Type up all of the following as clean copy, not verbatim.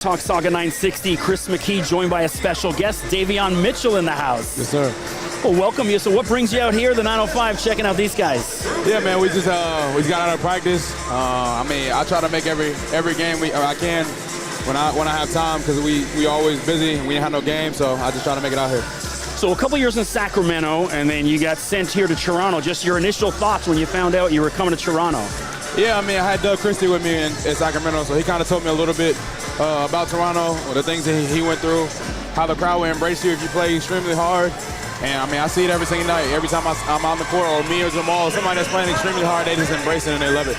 Talk Sauga 960, Chris McKee joined by a special guest, Davion Mitchell in the house. Yes, sir. Well, welcome you. So what brings you out here, the 905, checking out these guys? Yeah, man, we got out of practice. I try to make every game I can when I have time because we always busy and we didn't have no game, so I just try to make it out here. So a couple years in Sacramento, and then you got sent here to Toronto. Just your initial thoughts when you found out you were coming to Toronto? Yeah, I had Doug Christie with me in Sacramento, so he kind of told me a little bit about Toronto, the things that he went through, how the crowd will embrace you if you play extremely hard. And I see it every single night. Every time I'm on the court, or me or Jamal, somebody that's playing extremely hard, they just embrace it and they love it.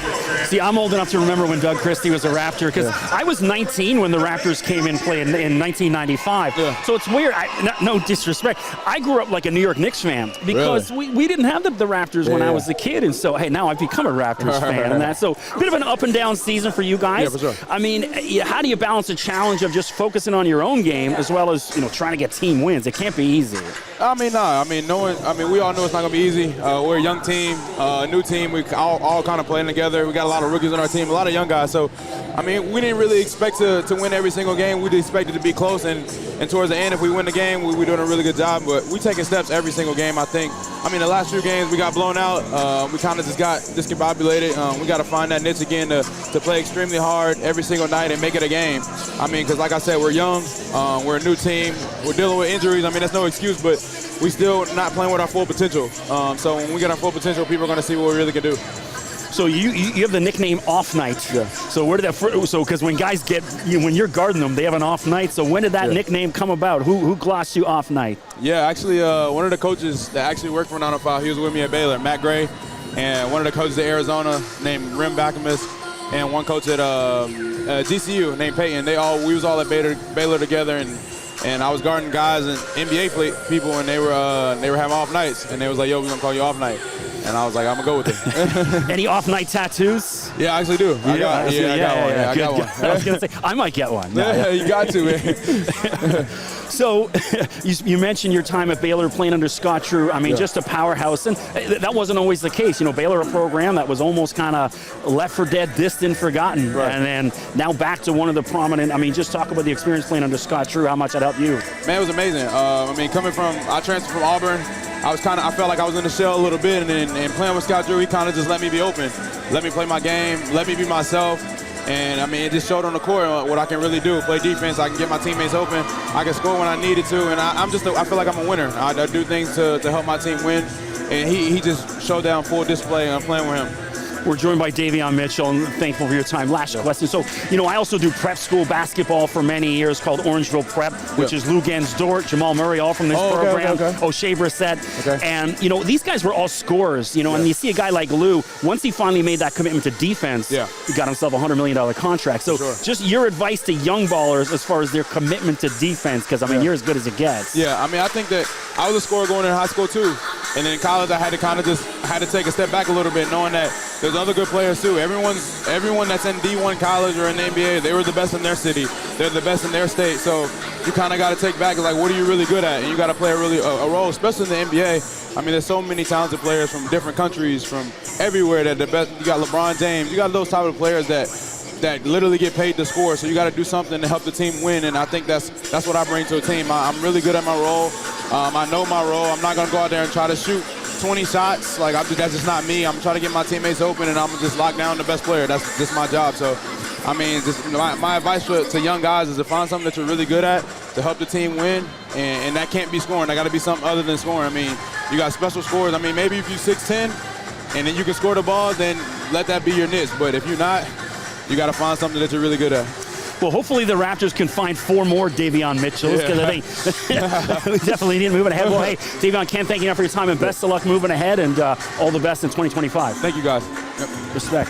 See, I'm old enough to remember when Doug Christie was a Raptor, because I was 19 when the Raptors came in play in 1995. Yeah. So it's weird. No disrespect. I grew up like a New York Knicks fan because we didn't have the Raptors when I was a kid, and so hey, now I've become a Raptors fan, and that's so bit of an up and down season for you guys. Yeah, for sure. How do you balance the challenge of just focusing on your own game as well as trying to get team wins? It can't be easy. We all know it's not going to be easy. We're a young team, a new team. We all kind of playing together. We got a lot of rookies on our team, a lot of young guys. So, we didn't really expect to win every single game. We just expected to be close, and towards the end, if we win the game, we're doing a really good job. But we're taking steps every single game, I think. The last few games, we got blown out. We kind of just got discombobulated. We got to find that niche again to play extremely hard every single night and make it a game. Because like I said, we're young. We're a new team. We're dealing with injuries. That's no excuse, but we still not playing with our full potential. So when we get our full potential, people are going to see what we really can do. So you have the nickname Off Night. Yeah. So where did that? So because when guys when you're guarding them, they have an off night. So when did that nickname come about? Who glossed you Off Night? Yeah, actually, one of the coaches that actually worked for 905, he was with me at Baylor, Matt Gray, and one of the coaches at Arizona named Rim Backamus, and one coach at GCU named Peyton. We was all at Baylor together, and I was guarding guys and NBA people, and they were having off nights, and they was like, "Yo, we're gonna call you Off Night," and I was like, "I'm gonna go with it." Any off night tattoos? Yeah, I actually do. I got one. Yeah, I got one. I was gonna say I might get one. Yeah, you got to, man. So you mentioned your time at Baylor playing under Scott Drew. Just a powerhouse, and that wasn't always the case. Baylor, a program that was almost kind of left for dead, distant, forgotten, and then now back to one of the prominent. Just talk about the experience playing under Scott Drew. How much that helped you? Man, it was amazing. I transferred from Auburn. I felt like I was in the shell a little bit, and playing with Scott Drew, he kind of just let me be open, let me play my game, let me be myself. And it just showed on the court what I can really do. Play defense, I can get my teammates open, I can score when I needed to, and I feel like I'm a winner. I do things to help my team win, and he just showed that on full display, and I'm playing with him. We're joined by Davion Mitchell, and thankful for your time. Last question. So, I also do prep school basketball for many years called Orangeville Prep, which is Lou Dort, Jamal Murray, all from this program, O'Shea Brissett. Okay. And, these guys were all scorers, and you see a guy like Lou, once he finally made that commitment to defense, he got himself a $100 million contract. So just your advice to young ballers as far as their commitment to defense, because, you're as good as it gets. Yeah, I think that I was a scorer going in high school, too. And then in college, I had to take a step back a little bit, knowing that there's other good players too. Everyone that's in D1 college or in the NBA, they were the best in their city. They're the best in their state. So you kind of got to take back, like, what are you really good at? And you got to play a role, especially in the NBA. There's so many talented players from different countries, from everywhere. That the best. You got LeBron James. You got those type of players that literally get paid to score. So you got to do something to help the team win. And I think that's what I bring to a team. I'm really good at my role. I know my role. I'm not going to go out there and try to shoot 20 shots. That's just not me. I'm trying to get my teammates open, and I'm going to just lock down the best player. That's just my job. So, my advice to young guys is to find something that you're really good at to help the team win, and that can't be scoring. That got to be something other than scoring. You got special scores. Maybe if you're 6'10", and then you can score the ball, then let that be your niche. But if you're not, you got to find something that you're really good at. Well, hopefully the Raptors can find 4 more Davion Mitchells, because we definitely need to move ahead. Well, hey, Davion, can't thank you enough for your time, and best of luck moving ahead, and all the best in 2025. Thank you, guys. Respect.